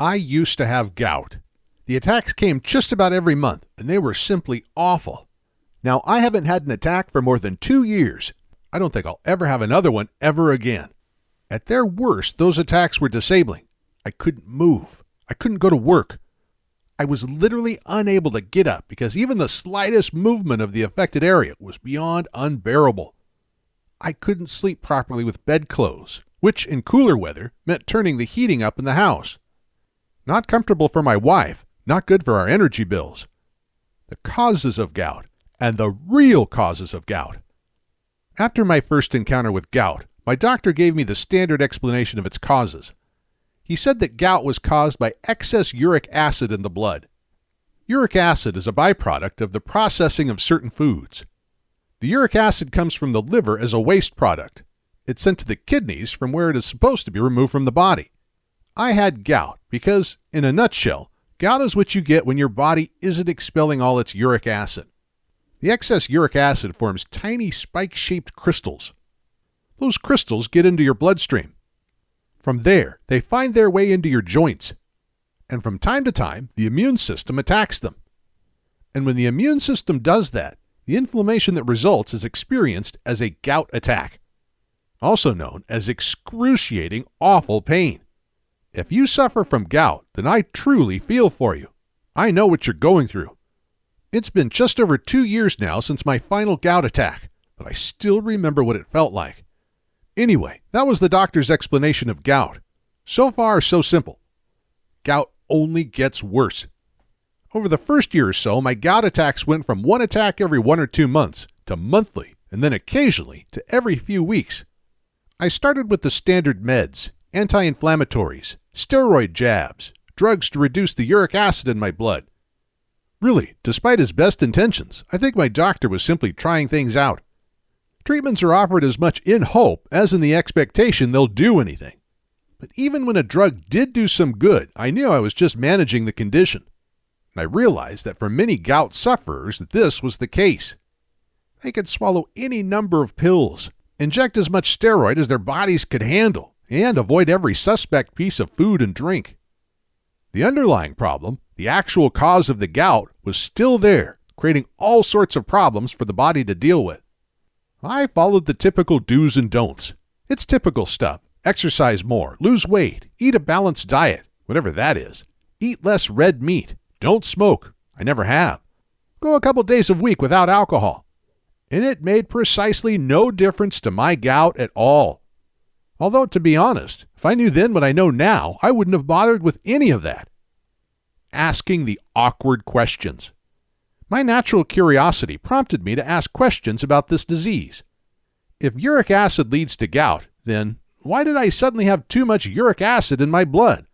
I used to have gout. The attacks came just about every month, and they were simply awful. Now, I haven't had an attack for more than 2 years. I don't think I'll ever have another one ever again. At their worst, those attacks were disabling. I couldn't move. I couldn't go to work. I was literally unable to get up because even the slightest movement of the affected area was beyond unbearable. I couldn't sleep properly with bedclothes, which in cooler weather meant turning the heating up in the house. Not comfortable for my wife, not good for our energy bills. The causes of gout, and the real causes of gout. After my first encounter with gout, my doctor gave me the standard explanation of its causes. He said that gout was caused by excess uric acid in the blood. Uric acid is a byproduct of the processing of certain foods. The uric acid comes from the liver as a waste product. It's sent to the kidneys from where it is supposed to be removed from the body. I had gout because, in a nutshell, gout is what you get when your body isn't expelling all its uric acid. The excess uric acid forms tiny spike-shaped crystals. Those crystals get into your bloodstream. From there, they find their way into your joints. And from time to time, the immune system attacks them. And when the immune system does that, the inflammation that results is experienced as a gout attack, also known as excruciating, awful pain. If you suffer from gout, then I truly feel for you. I know what you're going through. It's been just over 2 years now since my final gout attack, but I still remember what it felt like. Anyway, that was the doctor's explanation of gout. So far, so simple. Gout only gets worse. Over the first year or so, my gout attacks went from one attack every 1 or 2 months to monthly, and then occasionally to every few weeks. I started with the standard meds, anti-inflammatories, steroid jabs, drugs to reduce the uric acid in my blood. Really, despite his best intentions, I think my doctor was simply trying things out. Treatments are offered as much in hope as in the expectation they'll do anything. But even when a drug did do some good, I knew I was just managing the condition. And I realized that for many gout sufferers, this was the case. They could swallow any number of pills, inject as much steroid as their bodies could handle, and avoid every suspect piece of food and drink. The underlying problem, the actual cause of the gout, was still there, creating all sorts of problems for the body to deal with. I followed the typical do's and don'ts. It's typical stuff. Exercise more, lose weight, eat a balanced diet, whatever that is. Eat less red meat. Don't smoke. I never have. Go a couple days a week without alcohol. And it made precisely no difference to my gout at all. Although, to be honest, if I knew then what I know now, I wouldn't have bothered with any of that. Asking the awkward questions. My natural curiosity prompted me to ask questions about this disease. If uric acid leads to gout, then why did I suddenly have too much uric acid in my blood?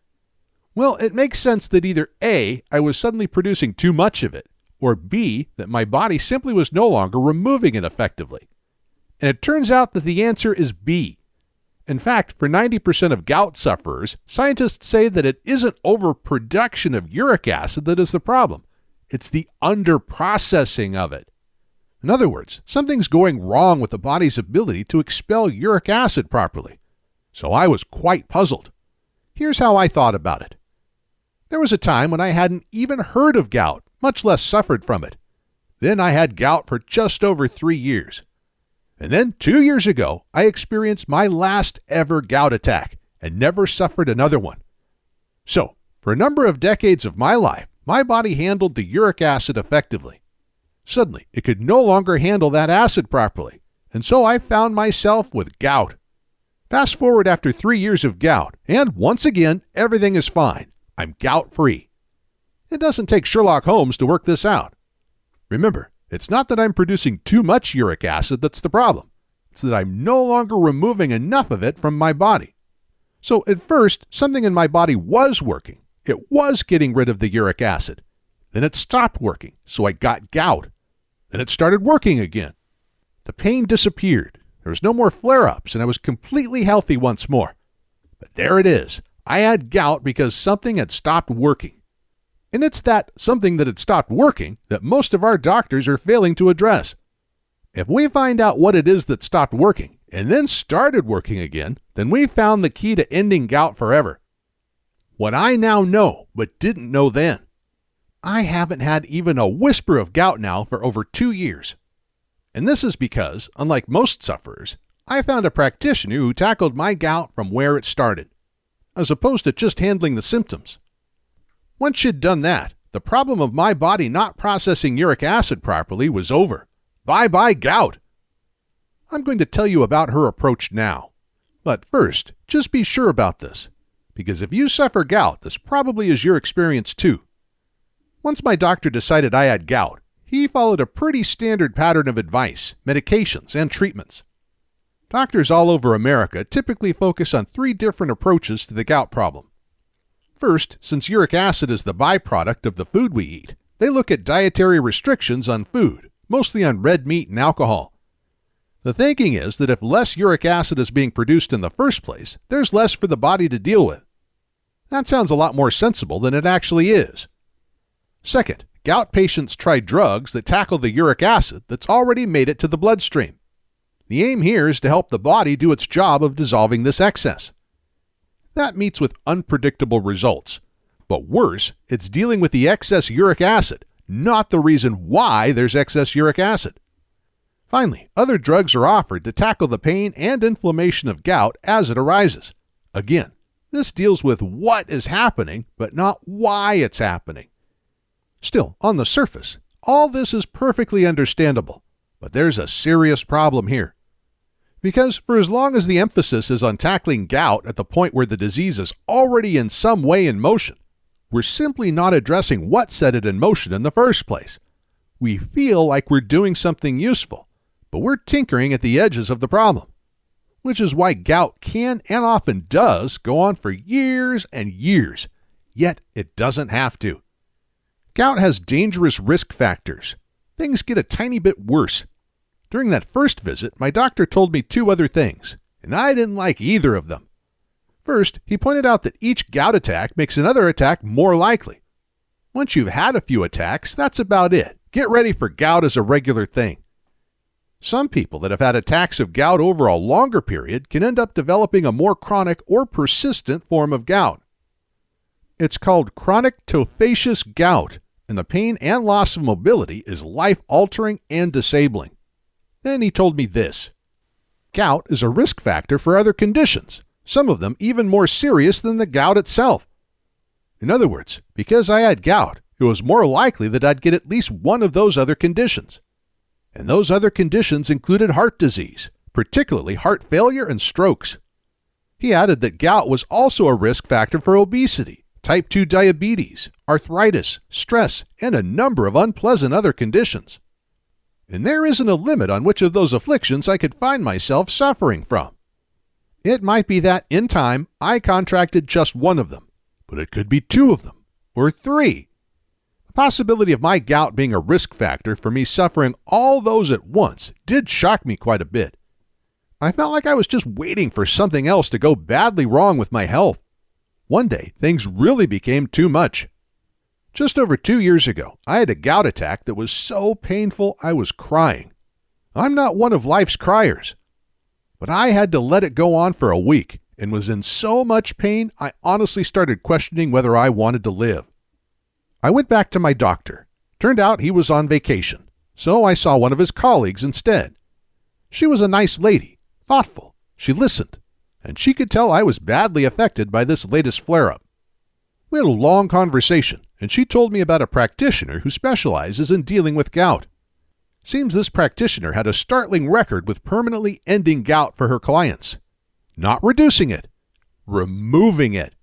Well, it makes sense that either A, I was suddenly producing too much of it, or B, that my body simply was no longer removing it effectively. And it turns out that the answer is B. In fact, for 90% of gout sufferers, scientists say that it isn't overproduction of uric acid that is the problem. It's the underprocessing of it. In other words, something's going wrong with the body's ability to expel uric acid properly. So I was quite puzzled. Here's how I thought about it. There was a time when I hadn't even heard of gout, much less suffered from it. Then I had gout for just over 3 years. And then 2 years ago, I experienced my last ever gout attack and never suffered another one. So, for a number of decades of my life, my body handled the uric acid effectively. Suddenly, it could no longer handle that acid properly, and so I found myself with gout. Fast forward after 3 years of gout, and once again, everything is fine. I'm gout-free. It doesn't take Sherlock Holmes to work this out. Remember, it's not that I'm producing too much uric acid that's the problem. It's that I'm no longer removing enough of it from my body. So at first, something in my body was working. It was getting rid of the uric acid. Then it stopped working, so I got gout. Then it started working again. The pain disappeared. There was no more flare-ups, and I was completely healthy once more. But there it is. I had gout because something had stopped working. And it's that something that had stopped working that most of our doctors are failing to address. If we find out what it is that stopped working and then started working again, then we found the key to ending gout forever. What I now know, but didn't know then. I haven't had even a whisper of gout now for over 2 years. And this is because, unlike most sufferers, I found a practitioner who tackled my gout from where it started, as opposed to just handling the symptoms. Once she'd done that, the problem of my body not processing uric acid properly was over. Bye-bye gout. I'm going to tell you about her approach now. But first, just be sure about this, because if you suffer gout, this probably is your experience too. Once my doctor decided I had gout, he followed a pretty standard pattern of advice, medications, and treatments. Doctors all over America typically focus on 3 different approaches to the gout problem. First, since uric acid is the byproduct of the food we eat, they look at dietary restrictions on food, mostly on red meat and alcohol. The thinking is that if less uric acid is being produced in the first place, there's less for the body to deal with. That sounds a lot more sensible than it actually is. Second, gout patients try drugs that tackle the uric acid that's already made it to the bloodstream. The aim here is to help the body do its job of dissolving this excess. That meets with unpredictable results. But worse, it's dealing with the excess uric acid, not the reason why there's excess uric acid. Finally, other drugs are offered to tackle the pain and inflammation of gout as it arises. Again, this deals with what is happening, but not why it's happening. Still, on the surface, all this is perfectly understandable, but there's a serious problem here. Because for as long as the emphasis is on tackling gout at the point where the disease is already in some way in motion, we're simply not addressing what set it in motion in the first place. We feel like we're doing something useful, but we're tinkering at the edges of the problem, which is why gout can and often does go on for years and years, yet it doesn't have to. Gout has dangerous risk factors. Things get a tiny bit worse. During that first visit, my doctor told me 2 other things, and I didn't like either of them. First, he pointed out that each gout attack makes another attack more likely. Once you've had a few attacks, that's about it. Get ready for gout as a regular thing. Some people that have had attacks of gout over a longer period can end up developing a more chronic or persistent form of gout. It's called chronic tophaceous gout, and the pain and loss of mobility is life-altering and disabling. Then he told me this. Gout is a risk factor for other conditions, some of them even more serious than the gout itself. In other words, because I had gout, it was more likely that I'd get at least one of those other conditions. And those other conditions included heart disease, particularly heart failure and strokes. He added that gout was also a risk factor for obesity, type 2 diabetes, arthritis, stress, and a number of unpleasant other conditions. And there isn't a limit on which of those afflictions I could find myself suffering from. It might be that, in time, I contracted just one of them, but it could be 2 of them, or 3. The possibility of my gout being a risk factor for me suffering all those at once did shock me quite a bit. I felt like I was just waiting for something else to go badly wrong with my health. One day, things really became too much. Just over 2 years ago, I had a gout attack that was so painful I was crying. I'm not one of life's criers, but I had to let it go on for a week and was in so much pain I honestly started questioning whether I wanted to live. I went back to my doctor. Turned out he was on vacation, so I saw one of his colleagues instead. She was a nice lady, thoughtful. She listened, and she could tell I was badly affected by this latest flare-up. We had a long conversation, and she told me about a practitioner who specializes in dealing with gout. Seems this practitioner had a startling record with permanently ending gout for her clients. Not reducing it, removing it.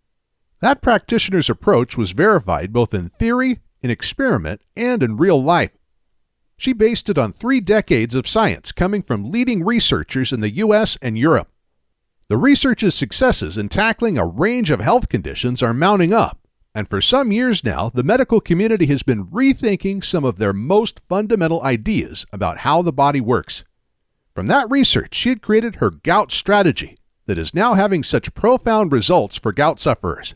That practitioner's approach was verified both in theory, in experiment, and in real life. She based it on 3 decades of science coming from leading researchers in the U.S. and Europe. The research's successes in tackling a range of health conditions are mounting up, and for some years now, the medical community has been rethinking some of their most fundamental ideas about how the body works. From that research, she had created her gout strategy that is now having such profound results for gout sufferers.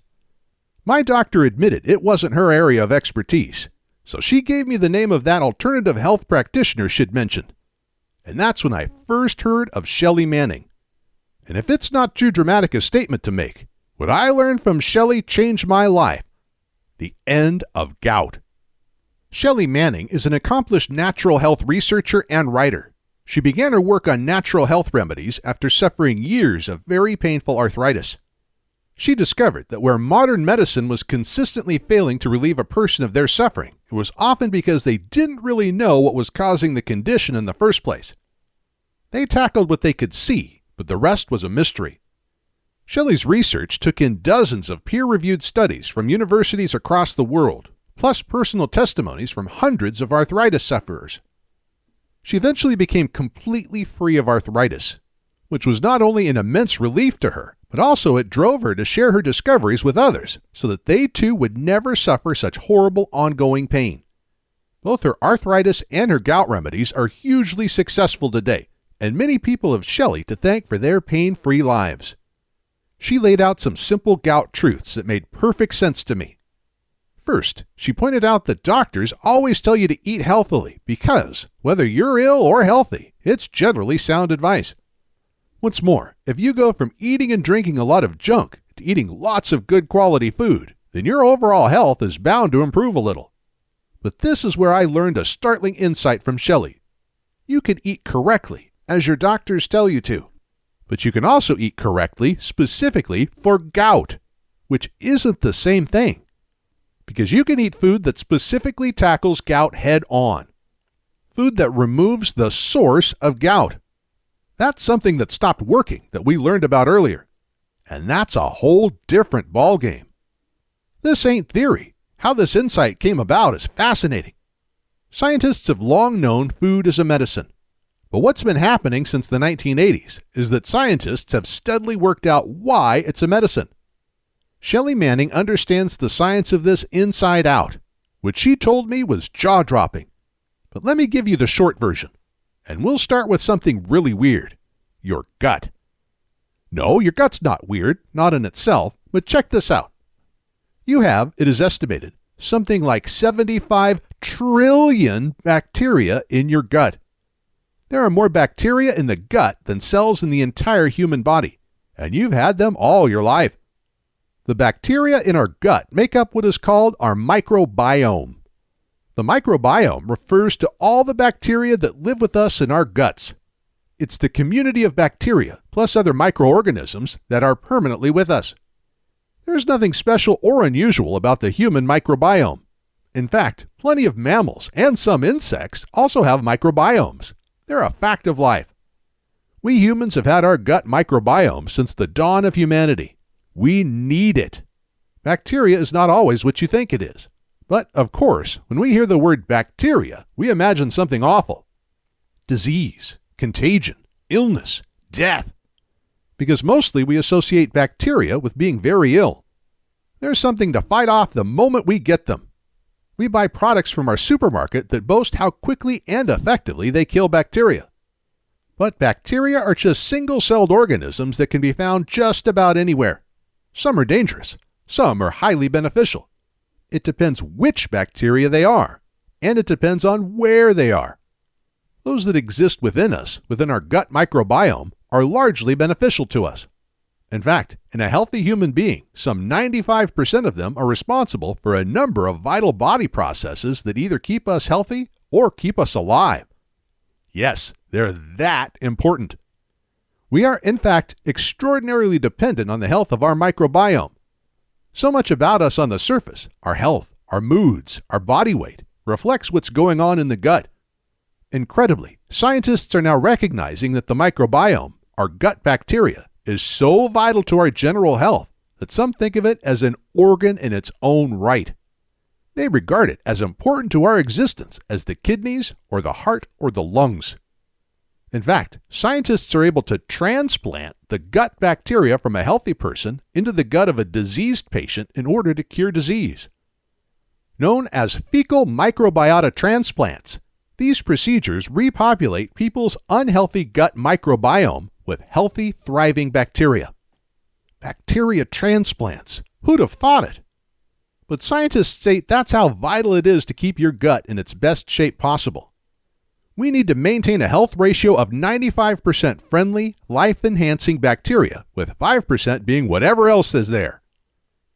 My doctor admitted it wasn't her area of expertise, so she gave me the name of that alternative health practitioner she'd mentioned. And that's when I first heard of Shelly Manning. And if it's not too dramatic a statement to make, What I learned from Shelly changed my life. The End of Gout. Shelly Manning is an accomplished natural health researcher and writer. She began her work on natural health remedies after suffering years of very painful arthritis. She discovered that where modern medicine was consistently failing to relieve a person of their suffering, it was often because they didn't really know what was causing the condition in the first place. They tackled what they could see, but the rest was a mystery. Shelly's research took in dozens of peer-reviewed studies from universities across the world, plus personal testimonies from hundreds of arthritis sufferers. She eventually became completely free of arthritis, which was not only an immense relief to her, but also it drove her to share her discoveries with others so that they too would never suffer such horrible ongoing pain. Both her arthritis and her gout remedies are hugely successful today, and many people have Shelly to thank for their pain-free lives. She laid out some simple gout truths that made perfect sense to me. First, she pointed out that doctors always tell you to eat healthily because, whether you're ill or healthy, it's generally sound advice. What's more, if you go from eating and drinking a lot of junk to eating lots of good quality food, then your overall health is bound to improve a little. But this is where I learned a startling insight from Shelly. You can eat correctly, as your doctors tell you to. But you can also eat correctly, specifically for gout, which isn't the same thing. Because you can eat food that specifically tackles gout head on. Food that removes the source of gout. That's something that stopped working that we learned about earlier. And that's a whole different ballgame. This ain't theory. How this insight came about is fascinating. Scientists have long known food is a medicine. But what's been happening since the 1980s is that scientists have steadily worked out why it's a medicine. Shelly Manning understands the science of this inside out, which she told me was jaw-dropping. But let me give you the short version, and we'll start with something really weird: your gut. No, your gut's not weird, not in itself, but check this out. You have, it is estimated, something like 75 trillion bacteria in your gut. There are more bacteria in the gut than cells in the entire human body, and you've had them all your life. The bacteria in our gut make up what is called our microbiome. The microbiome refers to all the bacteria that live with us in our guts. It's the community of bacteria, plus other microorganisms, that are permanently with us. There's nothing special or unusual about the human microbiome. In fact, plenty of mammals and some insects also have microbiomes. They're a fact of life. We humans have had our gut microbiome since the dawn of humanity. We need it. Bacteria is not always what you think it is. But, of course, when we hear the word bacteria, we imagine something awful. Disease, contagion, illness, death. Because mostly we associate bacteria with being very ill. There's something to fight off the moment we get them. We buy products from our supermarket that boast how quickly and effectively they kill bacteria. But bacteria are just single-celled organisms that can be found just about anywhere. Some are dangerous. Some are highly beneficial. It depends which bacteria they are, and it depends on where they are. Those that exist within us, within our gut microbiome, are largely beneficial to us. In fact, in a healthy human being, some 95% of them are responsible for a number of vital body processes that either keep us healthy or keep us alive. Yes, they're that important. We are, in fact, extraordinarily dependent on the health of our microbiome. So much about us on the surface, our health, our moods, our body weight, reflects what's going on in the gut. Incredibly, scientists are now recognizing that the microbiome, our gut bacteria, is so vital to our general health that some think of it as an organ in its own right. They regard it as important to our existence as the kidneys or the heart or the lungs. In fact, scientists are able to transplant the gut bacteria from a healthy person into the gut of a diseased patient in order to cure disease. Known as fecal microbiota transplants, these procedures repopulate people's unhealthy gut microbiome with healthy, thriving bacteria. Bacteria transplants. Who'd have thought it? But scientists state that's how vital it is to keep your gut in its best shape possible. We need to maintain a health ratio of 95% friendly, life-enhancing bacteria, with 5% being whatever else is there.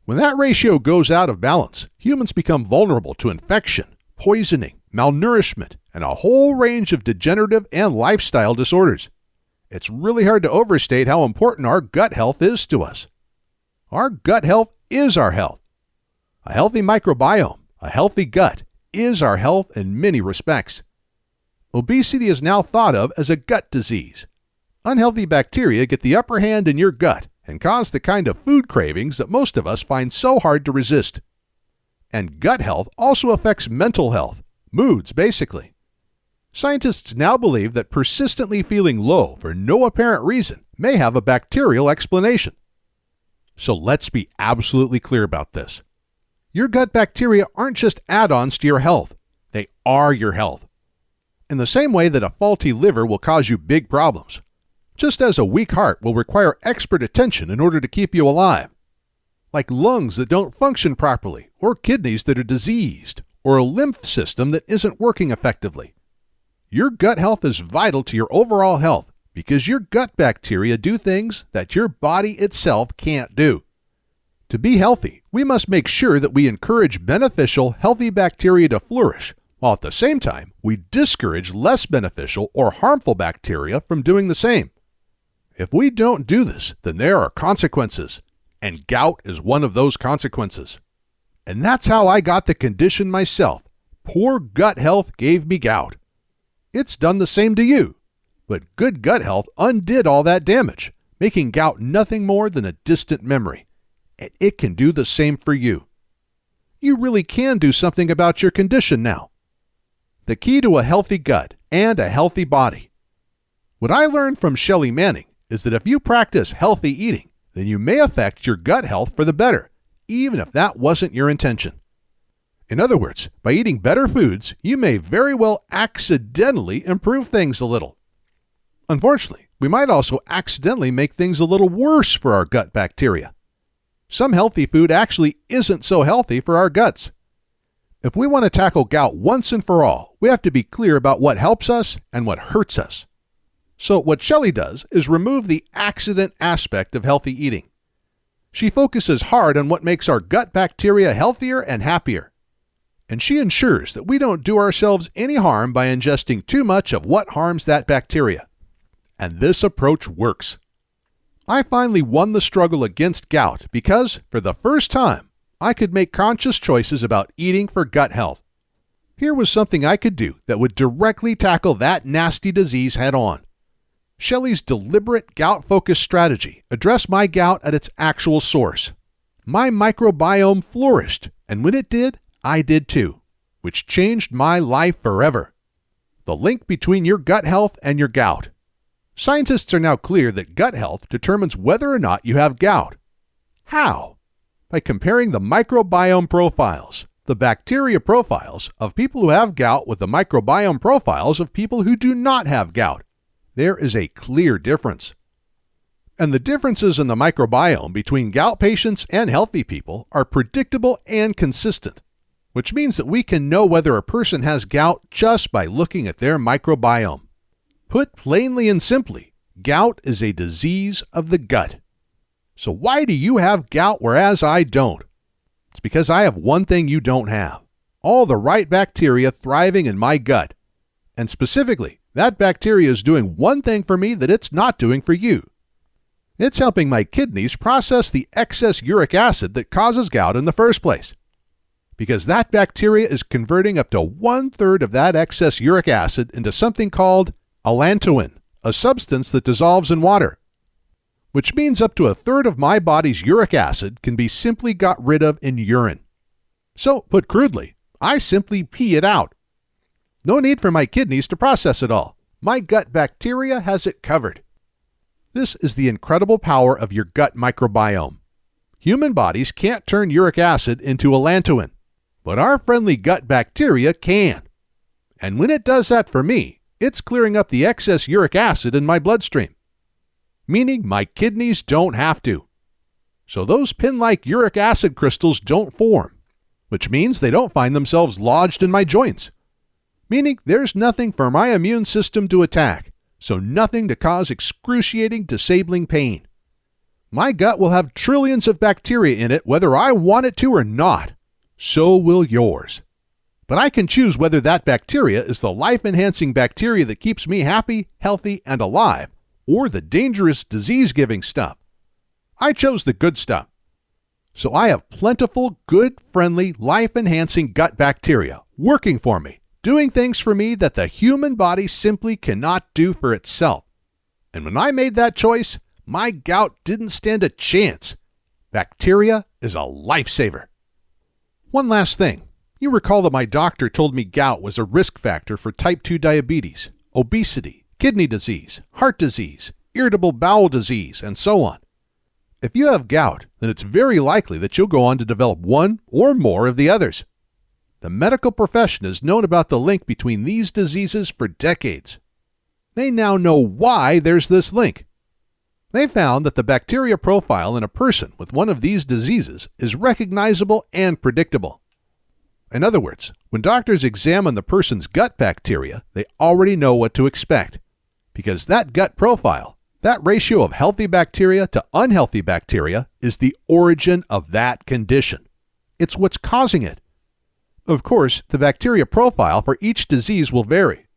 When that ratio goes out of balance, humans become vulnerable to infection, poisoning, malnourishment, and a whole range of degenerative and lifestyle disorders. It's really hard to overstate how important our gut health is to us. Our gut health is our health. A healthy microbiome, a healthy gut, is our health in many respects. Obesity is now thought of as a gut disease. Unhealthy bacteria get the upper hand in your gut and cause the kind of food cravings that most of us find so hard to resist. And gut health also affects mental health, moods basically. Scientists now believe that persistently feeling low for no apparent reason may have a bacterial explanation. So let's be absolutely clear about this. Your gut bacteria aren't just add-ons to your health. They are your health. In the same way that a faulty liver will cause you big problems, just as a weak heart will require expert attention in order to keep you alive, like lungs that don't function properly, or kidneys that are diseased, or a lymph system that isn't working effectively. Your gut health is vital to your overall health because your gut bacteria do things that your body itself can't do. To be healthy, we must make sure that we encourage beneficial, healthy bacteria to flourish, while at the same time, we discourage less beneficial or harmful bacteria from doing the same. If we don't do this, then there are consequences, and gout is one of those consequences. And that's how I got the condition myself. Poor gut health gave me gout. It's done the same to you, but good gut health undid all that damage, making gout nothing more than a distant memory. And it can do the same for you. You really can do something about your condition now. The key to a healthy gut and a healthy body. What I learned from Shelly Manning is that if you practice healthy eating, then you may affect your gut health for the better, even if that wasn't your intention. In other words, by eating better foods, you may very well accidentally improve things a little. Unfortunately, we might also accidentally make things a little worse for our gut bacteria. Some healthy food actually isn't so healthy for our guts. If we want to tackle gout once and for all, we have to be clear about what helps us and what hurts us. So what Shelly does is remove the accident aspect of healthy eating. She focuses hard on what makes our gut bacteria healthier and happier. And she ensures that we don't do ourselves any harm by ingesting too much of what harms that bacteria. And this approach works. I finally won the struggle against gout because, for the first time, I could make conscious choices about eating for gut health. Here was something I could do that would directly tackle that nasty disease head on. Shelly's deliberate gout-focused strategy addressed my gout at its actual source. My microbiome flourished, and when it did, I did too, which changed my life forever. The link between your gut health and your gout. Scientists are now clear that gut health determines whether or not you have gout. How? By comparing the microbiome profiles, the bacteria profiles of people who have gout with the microbiome profiles of people who do not have gout. There is a clear difference. And the differences in the microbiome between gout patients and healthy people are predictable and consistent, which means that we can know whether a person has gout just by looking at their microbiome. Put plainly and simply, gout is a disease of the gut. So why do you have gout whereas I don't? It's because I have one thing you don't have. All the right bacteria thriving in my gut. And specifically, that bacteria is doing one thing for me that it's not doing for you. It's helping my kidneys process the excess uric acid that causes gout in the first place. Because that bacteria is converting up to 1/3 of that excess uric acid into something called allantoin, a substance that dissolves in water. Which means up to 1/3 of my body's uric acid can be simply got rid of in urine. So, put crudely, I simply pee it out. No need for my kidneys to process it all. My gut bacteria has it covered. This is the incredible power of your gut microbiome. Human bodies can't turn uric acid into allantoin, but our friendly gut bacteria can. And when it does that for me, it's clearing up the excess uric acid in my bloodstream, meaning my kidneys don't have to. So those pin-like uric acid crystals don't form, which means they don't find themselves lodged in my joints, meaning there's nothing for my immune system to attack, so nothing to cause excruciating, disabling pain. My gut will have trillions of bacteria in it whether I want it to or not. So will yours. But I can choose whether that bacteria is the life-enhancing bacteria that keeps me happy, healthy, and alive, or the dangerous disease-giving stuff. I chose the good stuff. So I have plentiful, good, friendly, life-enhancing gut bacteria working for me, doing things for me that the human body simply cannot do for itself. And when I made that choice, my gout didn't stand a chance. Bacteria is a lifesaver. One last thing. You recall that my doctor told me gout was a risk factor for type 2 diabetes, obesity, kidney disease, heart disease, irritable bowel disease, and so on. If you have gout, then it's very likely that you'll go on to develop one or more of the others. The medical profession has known about the link between these diseases for decades. They now know why there's this link. They found that the bacteria profile in a person with one of these diseases is recognizable and predictable. In other words, when doctors examine the person's gut bacteria, they already know what to expect. Because that gut profile, that ratio of healthy bacteria to unhealthy bacteria, is the origin of that condition. It's what's causing it. Of course, the bacteria profile for each disease will vary.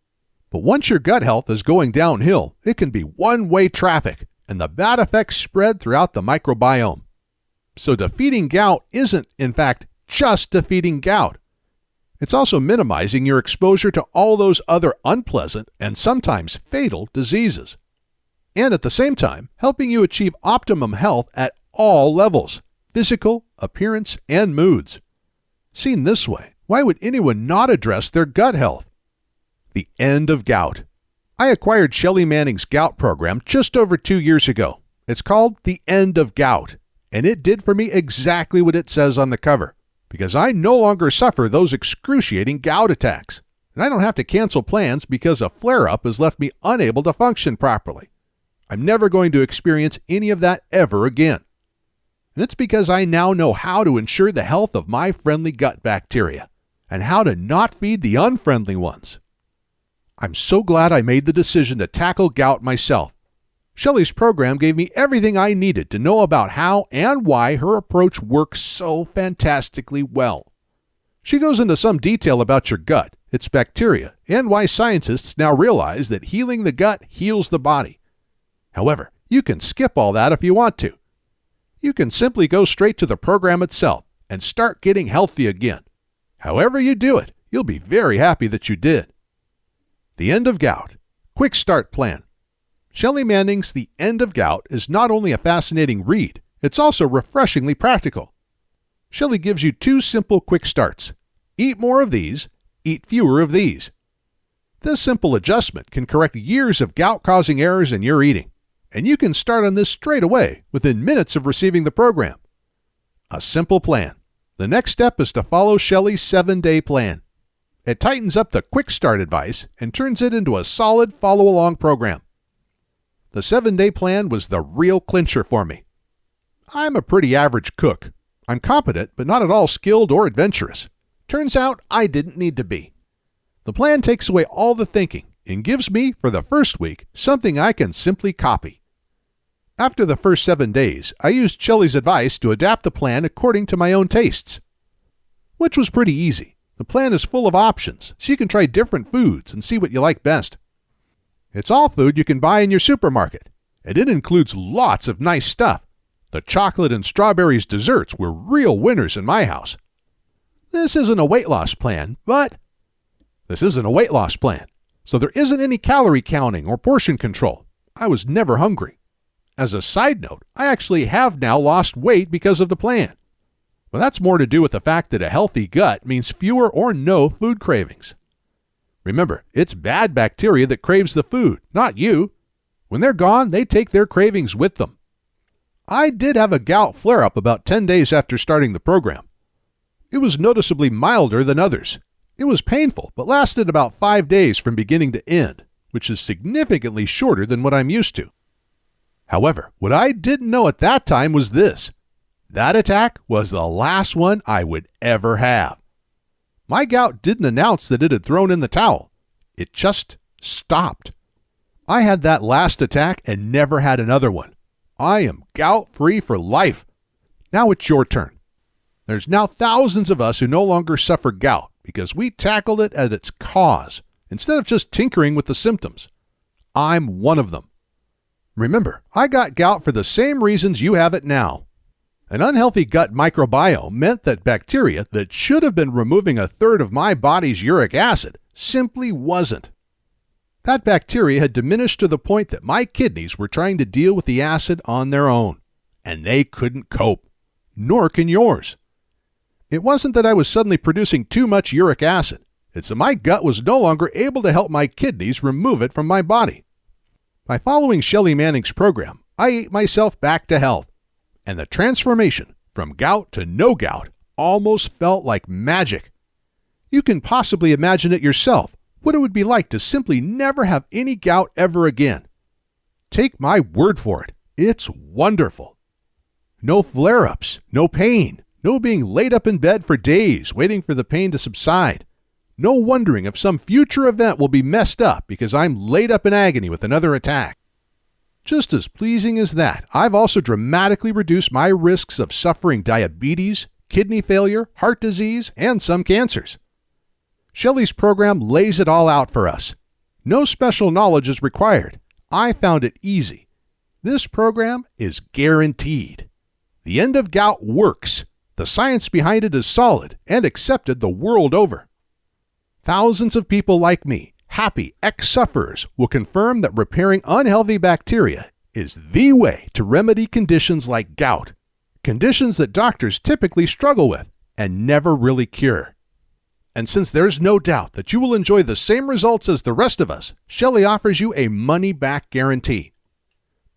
But once your gut health is going downhill, it can be one-way traffic, and the bad effects spread throughout the microbiome. So defeating gout isn't, in fact, just defeating gout. It's also minimizing your exposure to all those other unpleasant and sometimes fatal diseases. And at the same time, helping you achieve optimum health at all levels, physical, appearance, and moods. Seen this way, why would anyone not address their gut health? The End of Gout. I acquired Shelly Manning's gout program just over 2 years ago. It's called The End of Gout, and it did for me exactly what it says on the cover, because I no longer suffer those excruciating gout attacks, and I don't have to cancel plans because a flare-up has left me unable to function properly. I'm never going to experience any of that ever again. And it's because I now know how to ensure the health of my friendly gut bacteria, and how to not feed the unfriendly ones. I'm so glad I made the decision to tackle gout myself. Shelly's program gave me everything I needed to know about how and why her approach works so fantastically well. She goes into some detail about your gut, its bacteria, and why scientists now realize that healing the gut heals the body. However, you can skip all that if you want to. You can simply go straight to the program itself and start getting healthy again. However you do it, you'll be very happy that you did. The End of Gout. Quick Start Plan. Shelly Manning's The End of Gout is not only a fascinating read, it's also refreshingly practical. Shelly gives you 2 simple quick starts. Eat more of these, eat fewer of these. This simple adjustment can correct years of gout-causing errors in your eating, and you can start on this straight away within minutes of receiving the program. A simple plan. The next step is to follow Shelly's 7-day plan. It tightens up the quick start advice and turns it into a solid follow-along program. The 7-day plan was the real clincher for me. I'm a pretty average cook. I'm competent, but not at all skilled or adventurous. Turns out I didn't need to be. The plan takes away all the thinking and gives me, for the first week, something I can simply copy. After the first 7 days, I used Shelly's advice to adapt the plan according to my own tastes, which was pretty easy. The plan is full of options, so you can try different foods and see what you like best. It's all food you can buy in your supermarket, and it includes lots of nice stuff. The chocolate and strawberries desserts were real winners in my house. This isn't a weight loss plan, so there isn't any calorie counting or portion control. I was never hungry. As a side note, I actually have now lost weight because of the plan. But that's more to do with the fact that a healthy gut means fewer or no food cravings. Remember, it's bad bacteria that craves the food, not you. When they're gone, they take their cravings with them. I did have a gout flare-up about 10 days after starting the program. It was noticeably milder than others. It was painful, but lasted about 5 days from beginning to end, which is significantly shorter than what I'm used to. However, what I didn't know at that time was this. That attack was the last one I would ever have. My gout didn't announce that it had thrown in the towel. It just stopped. I had that last attack and never had another one. I am gout-free for life. Now it's your turn. There's now thousands of us who no longer suffer gout because we tackled it at its cause instead of just tinkering with the symptoms. I'm one of them. Remember, I got gout for the same reasons you have it now. An unhealthy gut microbiome meant that bacteria that should have been removing a third of my body's uric acid simply wasn't. That bacteria had diminished to the point that my kidneys were trying to deal with the acid on their own, and they couldn't cope. Nor can yours. It wasn't that I was suddenly producing too much uric acid. It's that my gut was no longer able to help my kidneys remove it from my body. By following Shelly Manning's program, I ate myself back to health, and the transformation from gout to no gout almost felt like magic. You can possibly imagine it yourself, what it would be like to simply never have any gout ever again. Take my word for it, it's wonderful. No flare-ups, no pain, no being laid up in bed for days waiting for the pain to subside. No wondering if some future event will be messed up because I'm laid up in agony with another attack. Just as pleasing as that, I've also dramatically reduced my risks of suffering diabetes, kidney failure, heart disease, and some cancers. Shelly's program lays it all out for us. No special knowledge is required. I found it easy. This program is guaranteed. The End of Gout works. The science behind it is solid and accepted the world over. Thousands of people like me, happy ex-sufferers, will confirm that repairing unhealthy bacteria is the way to remedy conditions like gout, conditions that doctors typically struggle with and never really cure. And since there's no doubt that you will enjoy the same results as the rest of us, Shelly offers you a money-back guarantee.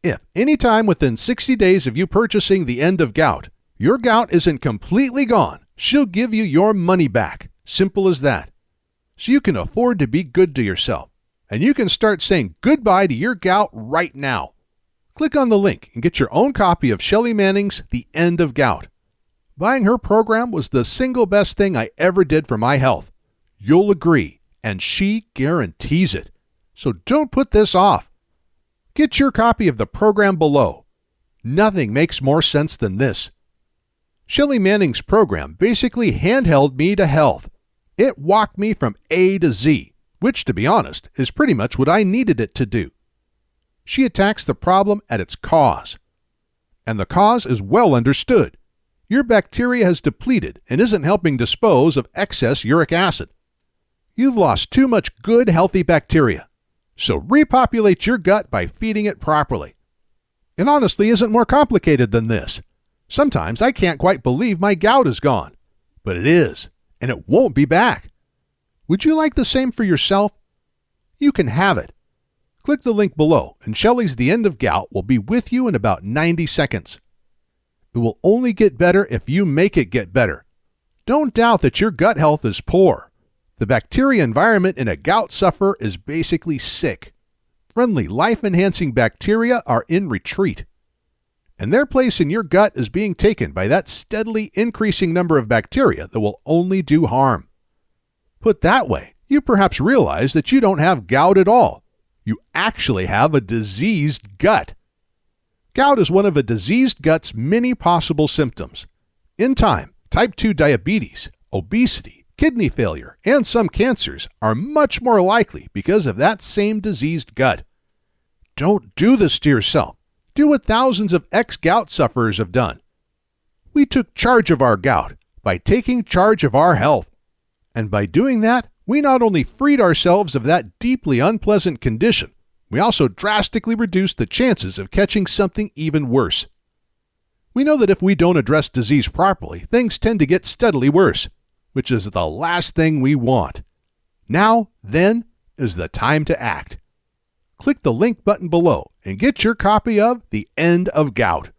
If any time within 60 days of you purchasing the End of Gout, your gout isn't completely gone, she'll give you your money back. Simple as that. So you can afford to be good to yourself, and you can start saying goodbye to your gout right now. Click on the link and get your own copy of Shelly Manning's The End of Gout. Buying her program was the single best thing I ever did for my health. You'll agree, and she guarantees it. So don't put this off. Get your copy of the program below. Nothing makes more sense than this. Shelly Manning's program basically handheld me to health. It walked me from A to Z, which, to be honest, is pretty much what I needed it to do. She attacks the problem at its cause. And the cause is well understood. Your bacteria has depleted and isn't helping dispose of excess uric acid. You've lost too much good, healthy bacteria. So repopulate your gut by feeding it properly. It honestly isn't more complicated than this. Sometimes I can't quite believe my gout is gone. But it is, and it won't be back. Would you like the same for yourself? You can have it. Click the link below, and Shelly's The End of Gout will be with you in about 90 seconds. It will only get better if you make it get better. Don't doubt that your gut health is poor. The bacteria environment in a gout sufferer is basically sick. Friendly, life-enhancing bacteria are in retreat. And their place in your gut is being taken by that steadily increasing number of bacteria that will only do harm. Put that way, you perhaps realize that you don't have gout at all. You actually have a diseased gut. Gout is one of a diseased gut's many possible symptoms. In time, type 2 diabetes, obesity, kidney failure, and some cancers are much more likely because of that same diseased gut. Don't do this to yourself. Do what thousands of ex-gout sufferers have done. We took charge of our gout by taking charge of our health. And by doing that, we not only freed ourselves of that deeply unpleasant condition, we also drastically reduced the chances of catching something even worse. We know that if we don't address disease properly, things tend to get steadily worse, which is the last thing we want. Now, then, is the time to act. Click the link button below and get your copy of The End of Gout.